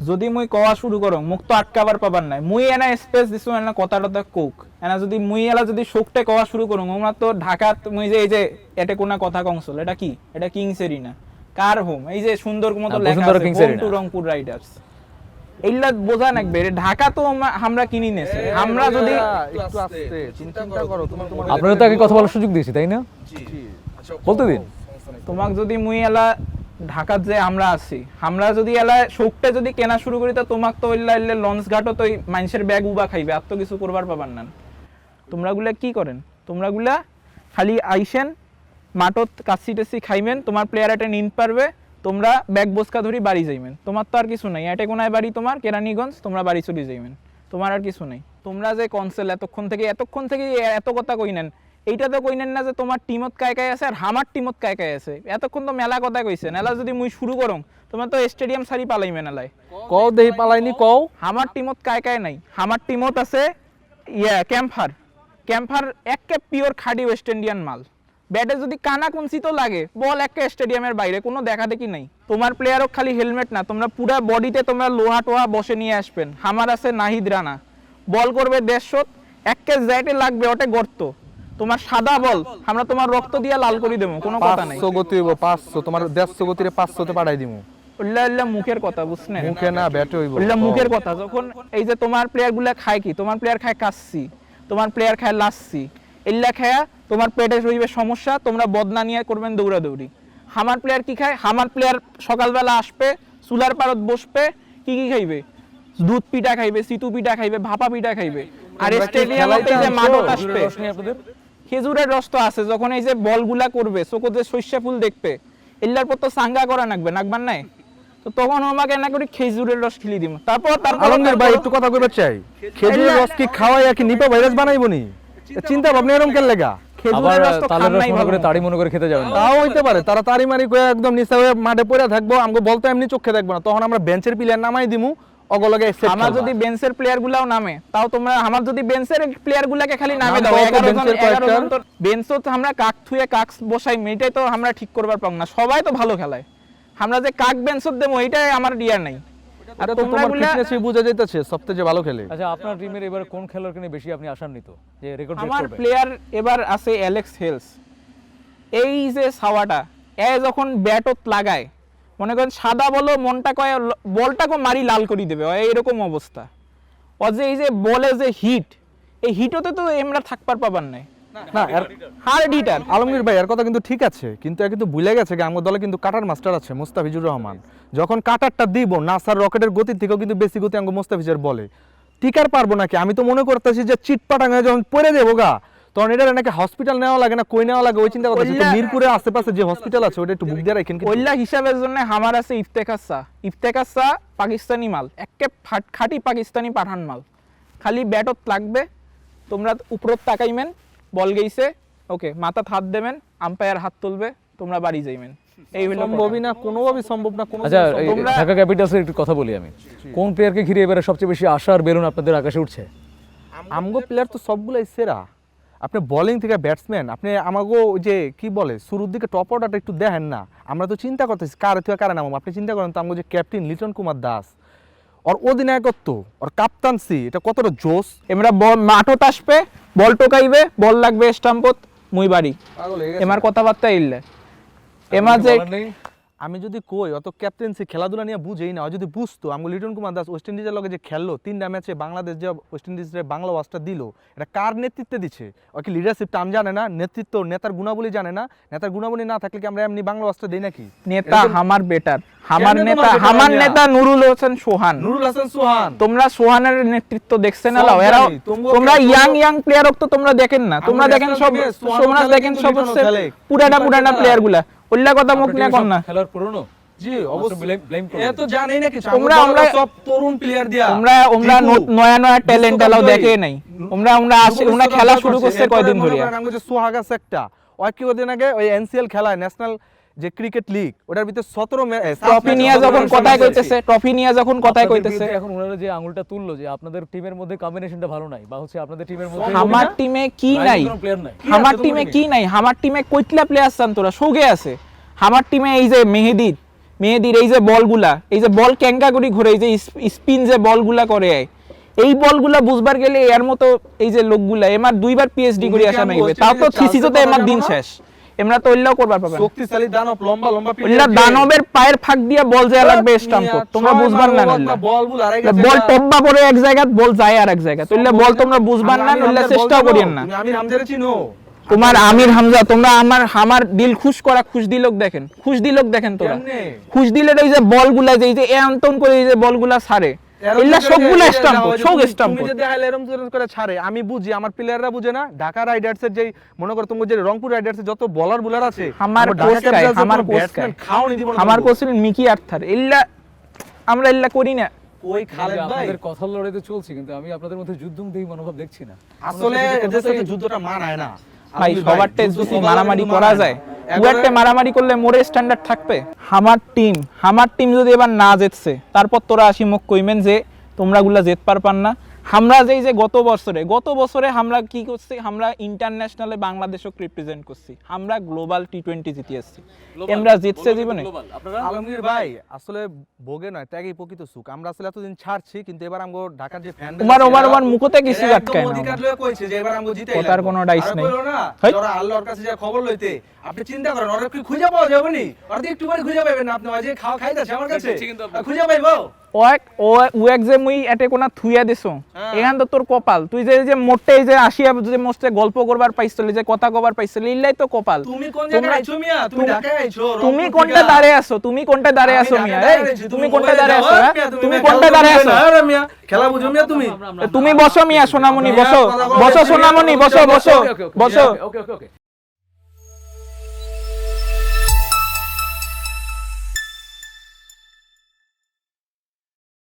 যদি মুই কওয়া শুরু করো মুখ তো আটকাবার পাবার নাই মুই এনা স্পেস দিছো এনা কথাটা কোক এনা যদি মুই এলা যদি শোকটে কওয়া শুরু করো আমরা তো ঢাকা মুই যে এই যে এটা কোনা কথা কংসল এটা কি এটা কিংস এরিনা কার হোম এই যে সুন্দর মতো লেখা আছে হোম টু রংপুর রাইডার্স এইলা বোঝা লাগবে ঢাকা তো আমরা কিনি নেছে আমরা যদি একটু আস্তে চিন্তা করো তোমার আপনারা তো আগে কথা বলার সুযোগ দিয়েছি তাই না বলতে দিন তোমাকে যদি মুই এলা ঢাকাত যে আমরা আছি আমরা যদি এলা শোকটা যদি কেনা শুরু করি তো তোমাক তো ইল্লা ইল্লা লঞ্চ ঘাটও তো মানুষের ব্যাগ উবা খাইবে আর তো কিছু করবার পাবার না তোমরা গুলা কি করেন তোমরা গুলা খালি আইসেন মাঠত কাছি টেসি খাইবেন তোমার প্লেয়ার এটা নিন পারবে তোমরা ব্যাগ বসকা ধরি বাড়ি যাইবেন তোমার তো আর কিছু নাই এটা কোনায় বাড়ি তোমার কেরানীগঞ্জ তোমরা বাড়ি চলে যাইবেন তোমার আর কিছু নাই তোমরা যে কনসেল এতক্ষণ থেকে এত কথা কইনেন এইটা তো কইনেন না যে তোমার টিমত কায় কায় আছে আর আমার টিমত কায় কায় আছে এতক্ষণ তো মেলা কথা কইছেন এলা যদি মুই শুরু করং তোমার তো স্টেডিয়াম সারি পালাইবে নালাই কও দেই পালাইনি কও আমার টিমত কায় কায় নাই আমার টিমত আছে ক্যাম্পার একে পিওর খাঁটি ওয়েস্ট ইন্ডিয়ান মাল ব্যাটে যদি কানা কুনসি তো লাগে বল একে স্টেডিয়ামের বাইরে কোনো দেখা দেখি নাই তোমার প্লেয়ারও খালি হেলমেট না তোমরা পুরো বডিতে তোমরা লোহা টোহা বসে নিয়ে আসবেন আমার আছে নাহিদ রানা বল করবে 150 একে জ্যাটে লাগবে ওটা গর্ত তোমার সাদা বল আমরা তোমার রক্ত দিয়া লাল করে দেবো কোনো কথা নাই 500 গতি হইব 500 তোমার 150 গতিরে 500 তে পাঠাই দিমু উল্লা মুখের কথা বুঝছেন মুখে না ব্যাটে হইব উল্লা মুখের কথা যখন এই যে তোমার প্লেয়ারগুলা খায় কি তোমার প্লেয়ার খায় কাচ্চি তোমার প্লেয়ার খায় লাচ্ছি ইল্লা খায়া তোমার পেটে হইবে সমস্যা তোমরা বদনা নিয়ে করবেন দৌড়াদৌড়ি আমার প্লেয়ার কি খায় আমার প্লেয়ার সকালবেলা আসবে চুলার পারত বসবে কি খাইবে দুধ পিঠা খাইবে সিতু পিঠা খাইবে ভাপা পিঠা খাইবে আর স্টেডিয়ামে যে মাঠত আসবে খেজুরের রস তো আছে যখন এই যে বলগুলা করবে চোখে সর্ষে ফুল দেখবে এল্লার পর তো সাঙ্গা করা নাকবার নাই তো তখন আমাকে না করে খেজুরের রস খিলি দিম তারপর আলমগীর ভাই একটু কথা কইবার চাই খেজুরের রস কি খাওয়াই কি নিপা ভাইরাস বানাইবনি চিন্তা ভাবনা এরকম কেন লাগা খেজুরের রস তো খান নাই মনে করে তাড়ি মনে করে খেতে যাবেন তাও হইতে পারে তারা তাড়ি মারি কয়ে একদম নিচে হয়ে মাঠে পড়ে থাকবো আমগো বলতে এমনি চোখে দেখবো না তখন আমরা বেঞ্চের প্লেয়ার নামাই দিমু অগলগে আমার যদি বেঞ্চের প্লেয়ার গুলাও নামে তাও তোমরা আমার যদি বেঞ্চের প্লেয়ার গুলাকে খালি নামে দাও 11 জন তো বেঞ্চও তো আমরা কাক থুয়ে কাক বসাই মেটাই তো আমরা ঠিক করবার পাম না সবাই তো ভালো খেলায় আমরা যে কাক বেঞ্চত দেবো এইটাই আমার ডিয়ার নাই আর তোমরা ফিটনেসই বুঝা যাইতাছে সবচেয়ে ভালো খেলে আচ্ছা আপনার টিমের এবারে কোন খেলোয়াড়কে নিয়ে বেশি আপনি আশান্বিত যে রেকর্ড ব্রেক করবে আমার প্লেয়ার এবার আছে অ্যালেক্স হেলস এই যে সাওয়াটা যখন ব্যাটত লাগায় মনে করেন সাদা বলো মনটা কয় বলটাকে মারি লাল করে দেবে এরকম অবস্থা ও যে এই যে বলে যে হিট এই হিটতে তো আমরা থাকবার পাবার নাই না হার্ড হিটার আলমগীর ভাই এর কথা কিন্তু ঠিক আছে কিন্তু এ কিন্তু ভুলে গেছে যে আমাদের দলে কিন্তু কাটার মাস্টার আছে মুস্তাফিজুর রহমান যখন কাটারটা দিব নাসার রকেটের গতি থেকেও কিন্তু বেশি গতি আমাকে মুস্তাফিজের বলে টিকার পারবো নাকি আমি তো মনে করতেছি যে চিটপাটাঙ্গা যখন পড়ে দেবো গা তখন এটা নাকি হসপিটাল নেওয়া লাগে না কই নেওয়া লাগে ওই চিন্তা করতেছি তো মিরপুরে আশেপাশে যে হসপিটাল আছে ওটা একটু বুক দিয়ে রাখেন ওইলা হিসাবের জন্য আমার আছে ইফতেখার শাহ পাকিস্তানি মাল একে খাঁটি পাকিস্তানি পাঠান মাল খালি ব্যাটত লাগবে তোমরা উপরত তাকাইবেন বল গেইছে ওকে মাথা হাত দেবেন আম্পায়ার হাত তুলবে তোমরা বাড়ি যাইবেন এই হলো সম্ভবই না কোনোভাবেই সম্ভব না কোনো আচ্ছা ঢাকা ক্যাপিটালসের একটু কথা বলি আমি কোন প্লেয়ারকে ঘিরে এবারে সবচেয়ে বেশি আশার বেলুন আপনাদের আকাশে উঠছে আমগো প্লেয়ার তো সবগুলাই সেরা আপনি বোলিং থেকে ব্যাটসম্যান আপনি আমাগো যে কি বলে শুরুর দিকে টপ অর্ডারটা একটু দেখেন না আমরা তো চিন্তা করতেছি কার থেকে কারে নামাবো আপনি চিন্তা করেন তো আমগো যে ক্যাপ্টেন লিটন কুমার দাস ওর অধিনায়কত্ব ওর কাপ্তানসি এটা কতটা জোশ এমরা মাঠত আসবে বল টোকাইবে বল লাগবে স্টাম্পত মুই বাড়ি এমার কথাবার্তা ইল্লে এমা যে আমি যদি কই অত ক্যাপ্টেন্সি খেলাধুলা নিয়ে বুঝেই না যদি বুঝতো আমি লিটন কুমার দাস ওয়েস্ট ইন্ডিজের লগে যে খেললো 3টা ম্যাচে বাংলাদেশ যে ওয়েস্ট ইন্ডিজের বাংলা ওয়াচটা দিল এটা কার নেতৃত্বে দিচ্ছে ও কি লিডারশিপ টার্ম জানে না নেতৃত্ব নেতার গুণাবলী জানে না নেতার গুণাবলী না থাকলে কি আমরা এমনি বাংলা ওয়াচটা দেই নাকি নেতা আমার বেটার আমার নেতা নুরুল হাসান সোহান তোমরা সোহানের নেতৃত্ব দেখছেন না এরা তোমরা ইয়াং প্লেয়ার তো তোমরা দেখেন না তোমরা দেখেন সব তোমরা দেখেন সব পুরানা প্লেয়ার গুলা ওল্লা কথা মুখ নিয়ে কর না খেলার পুরনো জি অবশ্যই ব্লেম করো এ তো জানেই না কি আমরা সব তরুণ প্লেয়ার দিয়া আমরা নয়া ট্যালেন্ট এলাও দেখে নাই আমরা খেলা শুরু করতে কয়দিন ধরে আমরা যে সোহাগ আছে একটা ওই কি ওদিন আগে ওই এনসিএল খেলায় ন্যাশনাল যে ক্রিকেট লিগ ওটার ভিতরে 17 ট্রফি নিয়ে যখন কথাই কইতেছে এখন ওনারা যে আঙুলটা তুললো যে আপনাদের টিমের মধ্যে কম্বিনেশনটা ভালো নাই বা হচ্ছে আপনাদের টিমের মধ্যে আমার টিমে কি নাই আমার টিমে কইতলা প্লেয়ার আছেন তোরা সোগে আছে আমার টিমে এই যে মেহেদি মেহেদির এই যে বলগুলা, এই যে বল ক্যাঙ্কা করে ঘুরে, এই যে স্পিন যে বলগুলা করে, এই বলগুলা বুঝবার গেলে এর মতো এই যে লোকগুলা এমার 2বার পিএইচডি করে আসা নাইবে, তাও তো থিসিসতে এমার দিন শেষ। এমরা তো ওইলাও করবার পাবেন। শক্তিশালী দানব, লম্বা লম্বা ওইলা দানবের পায়ের ফাঁক দিয়া বল যায় লাগবে স্টাম্প করতে, তোমরা বুঝবার না। বল টপবা পড়ে এক জায়গা, বল যায় আর এক জায়গা, তো ওইলা বল তোমরা বুঝবার না, ওইলা চেষ্টাও করিয়েন না। আমি হামজারে চিনো, তোমার আমির হামজা, তোমরা আমার দিল খুশ করা খুশ দিলক দেখেন, খুশ দিলক দেখেন তোরা। খুশ দিলের এই যে বলগুলা যে এই যে এন্তন করে এই যে বলগুলা ছাড়ে, এগুলা সবগুলা স্টাম্প, সব স্টাম্প। তুমি যদি হাইলে এরকম করে ছাড়ে, আমি বুঝি, আমার প্লেয়াররা বুঝে না। ঢাকা রাইডার্সের যেই মনে করো তোমার যে রংপুর রাইডার্সের যত বুলার আছে, আমার কোচ কাই, আমার কোচ কাই, খাওনি দিব, আমার কোচ মিকি আর্থার, এগুলা আমরা এগুলা করি না। ওই খালেদ ভাই আপনাদের কথার লড়াই তো চলছে, কিন্তু আমি আপনাদের মধ্যে যুদ্ধমুখী মনোভাব দেখছি না। আসলে এদের সাথে যুদ্ধটা মানায় না ভাই, সবারটা যদি মারামারি করা যায়, উয়ারটা মারামারি করলে মোরে স্ট্যান্ডার্ড থাকবে। আমার টিম যদি এবার না জিতছে, তারপর তোরা আসি মুখ কইমেন যে তোমরা গুলা জিত পারপান না। আমরা যেই যে গত বছরে আমরা কি করছি, আমরা ইন্টারন্যাশনালে বাংলাদেশক রিপ্রেজেন্ট করছি, আমরা গ্লোবাল টি20 জিতে আসছি। আমরা জিতছে জীবনে। আলমগীর ভাই আসলে ভোগে নয়, ত্যাগই প্রকৃত সুখ। আমরা আসলে এতদিন ছাড়ছি, কিন্তু এবার আমগো ঢাকার যে ফ্যান ওমার মুখতে কিছু আটকায় না, অধিকার লয়ে কইছে যে এবার আমগো জিতাই ওটার কোনো ডাইস নাই। হেই, ওরা আল্লাহর কাছে যা খবর লইতে, আপনি চিন্তা করেন ওরা কি খুঁজে পাওয়া যাবে নি? ওরা তো একটু পরে খুঁজে পাবেন না, আপনি ওই যে খাইতাছে আমার কাছে, খুঁজে পাইবো? ও এক যে মুই এটে কোনা থুইয়া দিছো, এখান তো তোর কপাল। তুই যে মোটে যে আসিয়া যে মোস্টে গল্প করবার পাইছলি, যে কথা কবার পাইছলি, ইল্লাই তো কপাল। তুমি কোন জায়গায় আইছো মিয়া? তুমি ঢাকায় আইছো? তুমি কোনটা দাঁড়িয়ে আছো? তুমি কোনটা দাঁড়িয়ে আছো মিয়া? এই তুমি কোনটা দাঁড়িয়ে আছো? তুমি কোনটা দাঁড়িয়ে আছো? আরে মিয়া, খেলা বুঝো মিয়া তুমি? তুমি বসো মিয়া, সোনামণি বসো, বসো সোনামণি, বসো বসো বসো। ওকে।